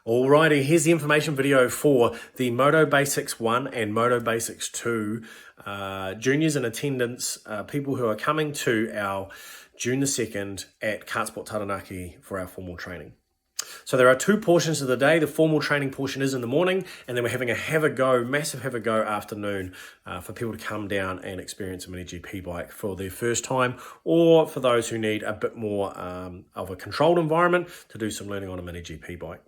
Alrighty, here's the information video for the Moto Basics 1 and Moto Basics 2 juniors in attendance, people who are coming to our June the 2nd at Kartsport Taranaki for our formal training. So there are two portions of the day. The formal training portion is in the morning, and then we're having a massive have a go afternoon for people to come down and experience a MINIGP bike for their first time, or for those who need a bit more of a controlled environment to do some learning on a MINIGP bike.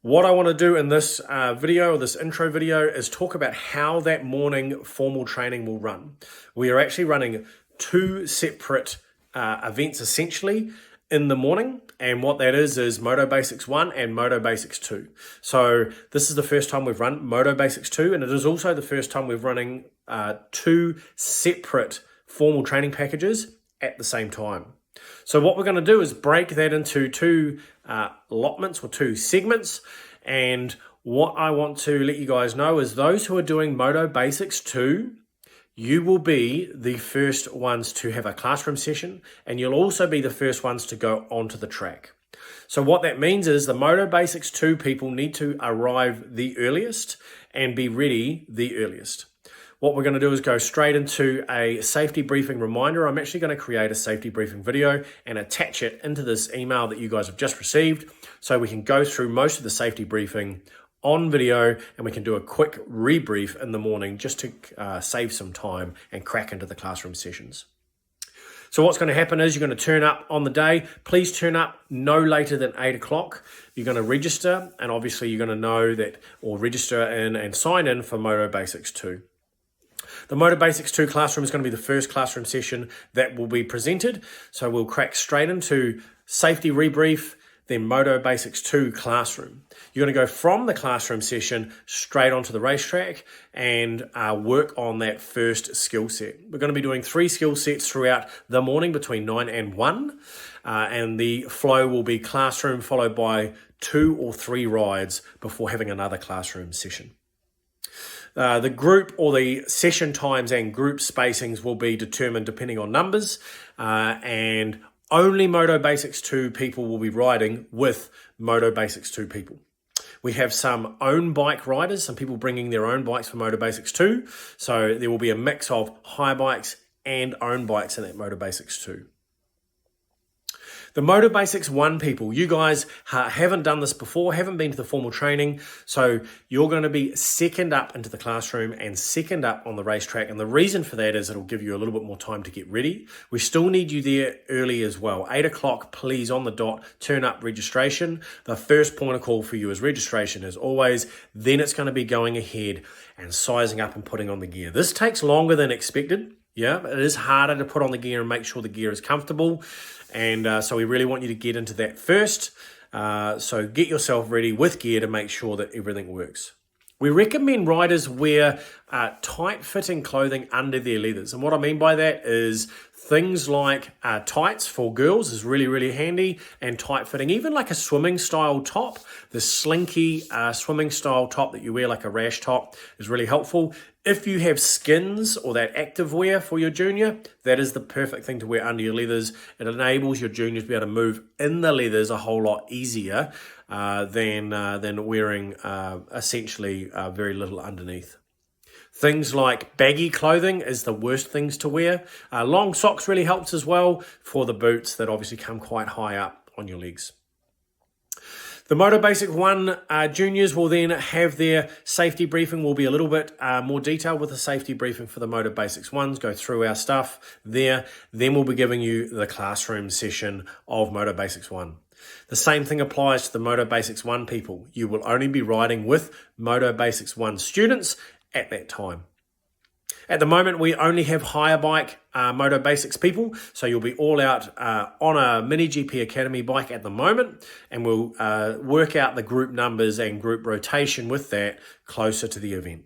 What I want to do in this video, this intro video, is talk about how that morning formal training will run. We are actually running two separate events essentially in the morning, and what that is Moto Basics 1 and Moto Basics 2. So this is the first time we've run Moto Basics 2, and it is also the first time we're running two separate formal training packages at the same time. So what we're going to do is break that into two allotments or two segments, and what I want to let you guys know is those who are doing Moto Basics 2, you will be the first ones to have a classroom session, and you'll also be the first ones to go onto the track. So what that means is the Moto Basics 2 people need to arrive the earliest and be ready the earliest. What we're going to do is go straight into a safety briefing reminder. I'm actually going to create a safety briefing video and attach it into this email that you guys have just received, so we can go through most of the safety briefing on video, and we can do a quick rebrief in the morning just to save some time and crack into the classroom sessions. So what's going to happen is you're going to turn up on the day. Please turn up no later than 8 o'clock. You're going to register, and obviously you're going to know that, or register in and sign in for Moto Basics 2. The Moto Basics 2 classroom is going to be the first classroom session that will be presented. So we'll crack straight into safety rebrief, then Moto Basics 2 classroom. You're going to go from the classroom session straight onto the racetrack and work on that first skill set. We're going to be doing 3 skill sets throughout the morning between 9 and 1. And the flow will be classroom followed by 2 or 3 rides before having another classroom session. The group or the session times and group spacings will be determined depending on numbers, and only Moto Basics 2 people will be riding with Moto Basics 2 people. We have some own bike riders, some people bringing their own bikes for Moto Basics 2, so there will be a mix of hire bikes and own bikes in that Moto Basics 2. The Moto Basics 1 people, you guys haven't done this before, haven't been to the formal training, so you're going to be second up into the classroom and second up on the racetrack, and the reason for that is it'll give you a little bit more time to get ready. We still need you there early as well. 8 o'clock, please, on the dot, turn up registration. The first point of call for you is registration as always, then it's going to be going ahead and sizing up and putting on the gear. This takes longer than expected. Yeah, it is harder to put on the gear and make sure the gear is comfortable. And so we really want you to get into that first. So get yourself ready with gear to make sure that everything works. We recommend riders wear tight-fitting clothing under their leathers. And what I mean by that is things like tights for girls is really, really handy, and tight-fitting. Even like a swimming-style top, the slinky swimming-style top that you wear like a rash top is really helpful. If you have skins or that active wear for your junior, that is the perfect thing to wear under your leathers. It enables your juniors to be able to move in the leathers a whole lot easier than wearing essentially very little underneath. Things like baggy clothing is the worst things to wear. Long socks really helps as well for the boots that obviously come quite high up on your legs. The Moto Basic 1 juniors will then have their safety briefing. Will be a little bit more detailed with the safety briefing for the Moto Basics 1s. Go through our stuff there. Then we'll be giving you the classroom session of Moto Basics 1. The same thing applies to the Moto Basics 1 people. You will only be riding with Moto Basics 1 students at that time. At the moment, we only have hire bike Moto Basics people, so you'll be all out on a MINIGP Academy bike at the moment, and we'll work out the group numbers and group rotation with that closer to the event.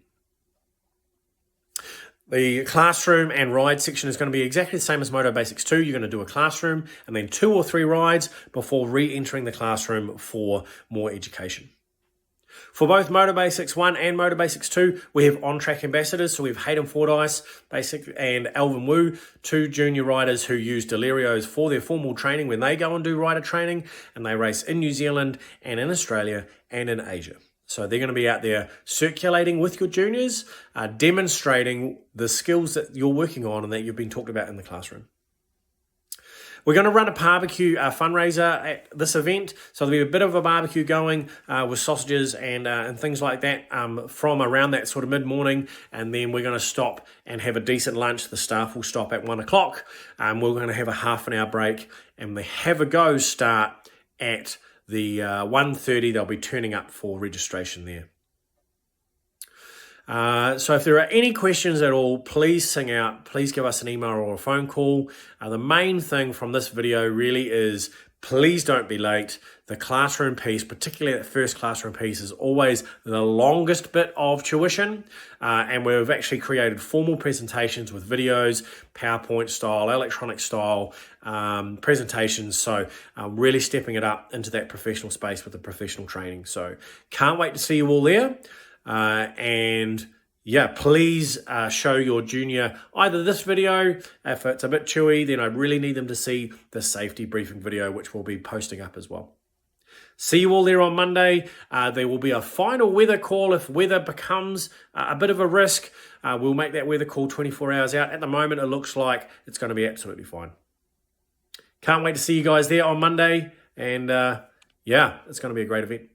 The classroom and ride section is going to be exactly the same as Moto Basics 2. You're going to do a classroom and then 2 or 3 rides before re-entering the classroom for more education. For both Moto Basics 1 and Moto Basics 2, we have on-track ambassadors. So we have Hayden Fordyce and Alvin Wu, 2 junior riders who use Delirios for their formal training when they go and do rider training, and they race in New Zealand and in Australia and in Asia. So they're going to be out there circulating with your juniors, demonstrating the skills that you're working on and that you've been talked about in the classroom. We're going to run a barbecue fundraiser at this event. So there'll be a bit of a barbecue going with sausages and things like that from around that sort of mid-morning. And then we're going to stop and have a decent lunch. The staff will stop at 1 o'clock. We're going to have a half an hour break, and the Have a Go start at the 1:30. They'll be turning up for registration there. So if there are any questions at all, please sing out, please give us an email or a phone call. The main thing from this video really is please don't be late. The classroom piece, particularly that first classroom piece, is always the longest bit of tuition. And we've actually created formal presentations with videos, PowerPoint style, electronic style presentations. So really stepping it up into that professional space with the professional training. So can't wait to see you all there. And yeah, please show your junior either this video. If it's a bit chewy, then I really need them to see the safety briefing video, which we'll be posting up as well. See you all there on Monday. There will be a final weather call if weather becomes a bit of a risk. We'll make that weather call 24 hours out. At the moment, it looks like it's going to be absolutely fine. Can't wait to see you guys there on Monday. And yeah, it's going to be a great event.